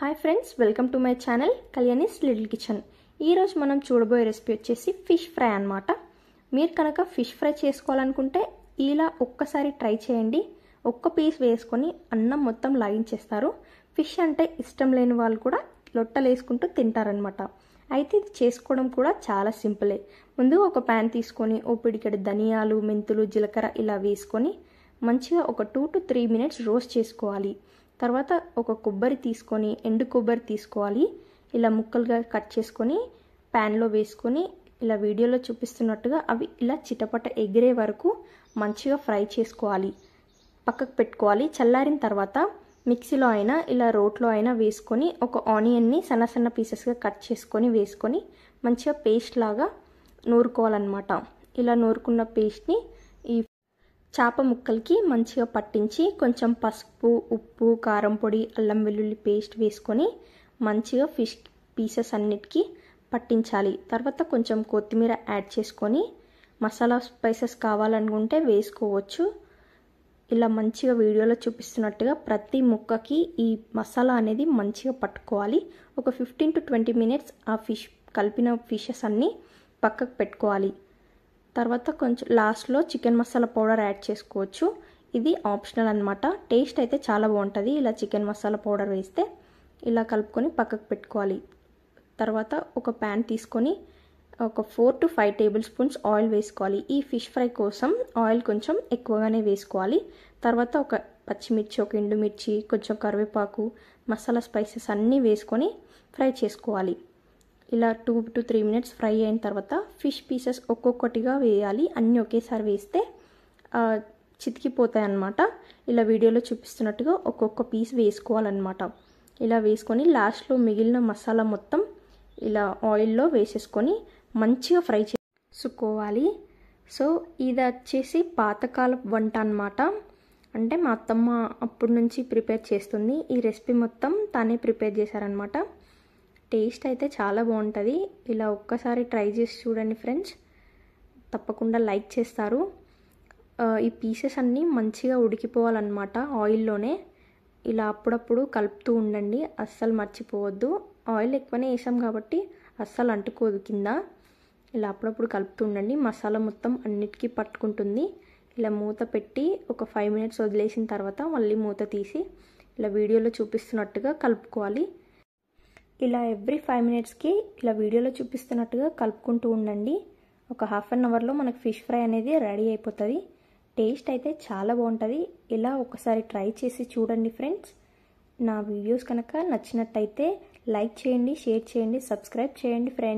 Hi friends, welcome to my channel Kalyani's little kitchen. ఈరోజు మనం చూడబోయే రెసిపీ వచ్చేసి ఫిష్ ఫ్రై అన్నమాట. మీరు కనుక ఫిష్ ఫ్రై చేసుకోవాలనుకుంటే ఇలా ఒక్కసారి ట్రై చేయండి. ఒక్క పీస్ వేసుకొని అన్నం మొత్తం లాగించేస్తారు. ఫిష్ అంటే ఇష్టం లేని వాళ్ళు కూడా లొట్టలు వేసుకుంటూ తింటారనమాట. అయితే ఇది చేసుకోవడం కూడా చాలా సింపులే. ముందు ఒక ప్యాన్ తీసుకొని ఓ పిడికెడు ధనియాలు, మెంతులు, జీలకర్ర ఇలా వేసుకొని మంచిగా ఒక 2 to 3 minutes రోస్ట్ చేసుకోవాలి. తర్వాత ఒక కొబ్బరి తీసుకొని, ఎండు కొబ్బరి తీసుకోవాలి. ఇలా ముక్కలుగా కట్ చేసుకొని ప్యాన్లో వేసుకొని ఇలా వీడియోలో చూపిస్తున్నట్టుగా అవి ఇలా చిటపట ఎగిరే వరకు మంచిగా ఫ్రై చేసుకోవాలి. పక్కకు పెట్టుకోవాలి. చల్లారిన తర్వాత మిక్సీలో అయినా ఇలా రోట్లో అయినా వేసుకొని ఒక ఆనియన్ని సన్న సన్న పీసెస్గా కట్ చేసుకొని వేసుకొని మంచిగా పేస్ట్ లాగా నూరుకోవాలన్నమాట. ఇలా నూరుకున్న పేస్ట్ని ఈ చేప ముక్కలకి మంచిగా పట్టించి కొంచెం పసుపు, ఉప్పు, కారం పొడి, అల్లం వెల్లుల్లి పేస్ట్ వేసుకొని మంచిగా ఫిష్ పీసెస్ అన్నిటికీ పట్టించాలి. తర్వాత కొంచెం కొత్తిమీర యాడ్ చేసుకొని మసాలా స్పైసెస్ కావాలనుకుంటే వేసుకోవచ్చు. ఇలా మంచిగా వీడియోలో చూపిస్తున్నట్టుగా ప్రతి ముక్కకి ఈ మసాలా అనేది మంచిగా పట్టుకోవాలి. ఒక 15 to 20 minutes ఆ ఫిష్ కలిపిన ఫిషెస్ అన్నీ పక్కకు పెట్టుకోవాలి. తర్వాత కొంచెం లాస్ట్లో చికెన్ మసాలా పౌడర్ యాడ్ చేసుకోవచ్చు. ఇది ఆప్షనల్ అనమాట. టేస్ట్ అయితే చాలా బాగుంటుంది ఇలా చికెన్ మసాలా పౌడర్ వేస్తే. ఇలా కలుపుకొని పక్కకు పెట్టుకోవాలి. తర్వాత ఒక ప్యాన్ తీసుకొని ఒక 4 to 5 tablespoons ఆయిల్ వేసుకోవాలి. ఈ ఫిష్ ఫ్రై కోసం ఆయిల్ కొంచెం ఎక్కువగానే వేసుకోవాలి. తర్వాత ఒక పచ్చిమిర్చి, ఒక ఎండుమిర్చి, కొంచెం కరివేపాకు, మసాలా స్పైసెస్ అన్నీ వేసుకొని ఫ్రై చేసుకోవాలి. ఇలా 2 to 3 minutes ఫ్రై అయిన తర్వాత ఫిష్ పీసెస్ ఒక్కొక్కటిగా వేయాలి. అన్నీ ఒకేసారి వేస్తే చితికిపోతాయి అన్నమాట. ఇలా వీడియోలో చూపిస్తున్నట్టుగా ఒక్కొక్క పీస్ వేసుకోవాలన్నమాట. ఇలా వేసుకొని లాస్ట్లో మిగిలిన మసాలా మొత్తం ఇలా ఆయిల్లో వేసేసుకొని మంచిగా ఫ్రై చేసుకోవాలి. సో ఇది వచ్చేసి పాతకాల వంట అన్నమాట. అంటే మా అత్తమ్మ అప్పటి నుంచి ప్రిపేర్ చేస్తుంది. ఈ రెసిపీ మొత్తం తానే ప్రిపేర్ చేశారనమాట. టేస్ట్ అయితే చాలా బాగుంటుంది. ఇలా ఒక్కసారి ట్రై చేసి చూడండి ఫ్రెండ్స్, తప్పకుండా లైక్ చేస్తారు. ఈ పీసెస్ అన్నీ మంచిగా ఉడికిపోవాలన్నమాట ఆయిల్లోనే. ఇలా అప్పుడప్పుడు కలుపుతూ ఉండండి, అస్సలు మర్చిపోవద్దు. ఆయిల్ ఎక్కువనే వేసాం కాబట్టి అస్సలు అంటుకోదు కింద. ఇలా అప్పుడప్పుడు కలుపుతూ ఉండండి. మసాలా మొత్తం అన్నిటికీ పట్టుకుంటుంది. ఇలా మూత పెట్టి ఒక 5 minutes వదిలేసిన తర్వాత మళ్ళీ మూత తీసి ఇలా వీడియోలో చూపిస్తున్నట్టుగా కలుపుకోవాలి. ఇలా ఎవ్రీ 5 minutesకి ఇలా వీడియోలో చూపిస్తున్నట్టుగా కలుపుకుంటూ ఉండండి. ఒక 1/2 hourలో మనకు ఫిష్ ఫ్రై అనేది రెడీ అయిపోతుంది. టేస్ట్ అయితే చాలా బాగుంటుంది. ఇలా ఒకసారి ట్రై చేసి చూడండి ఫ్రెండ్స్. నా వీడియోస్ కనుక నచ్చినట్టయితే లైక్ చేయండి, షేర్ చేయండి, సబ్స్క్రైబ్ చేయండి ఫ్రెండ్స్.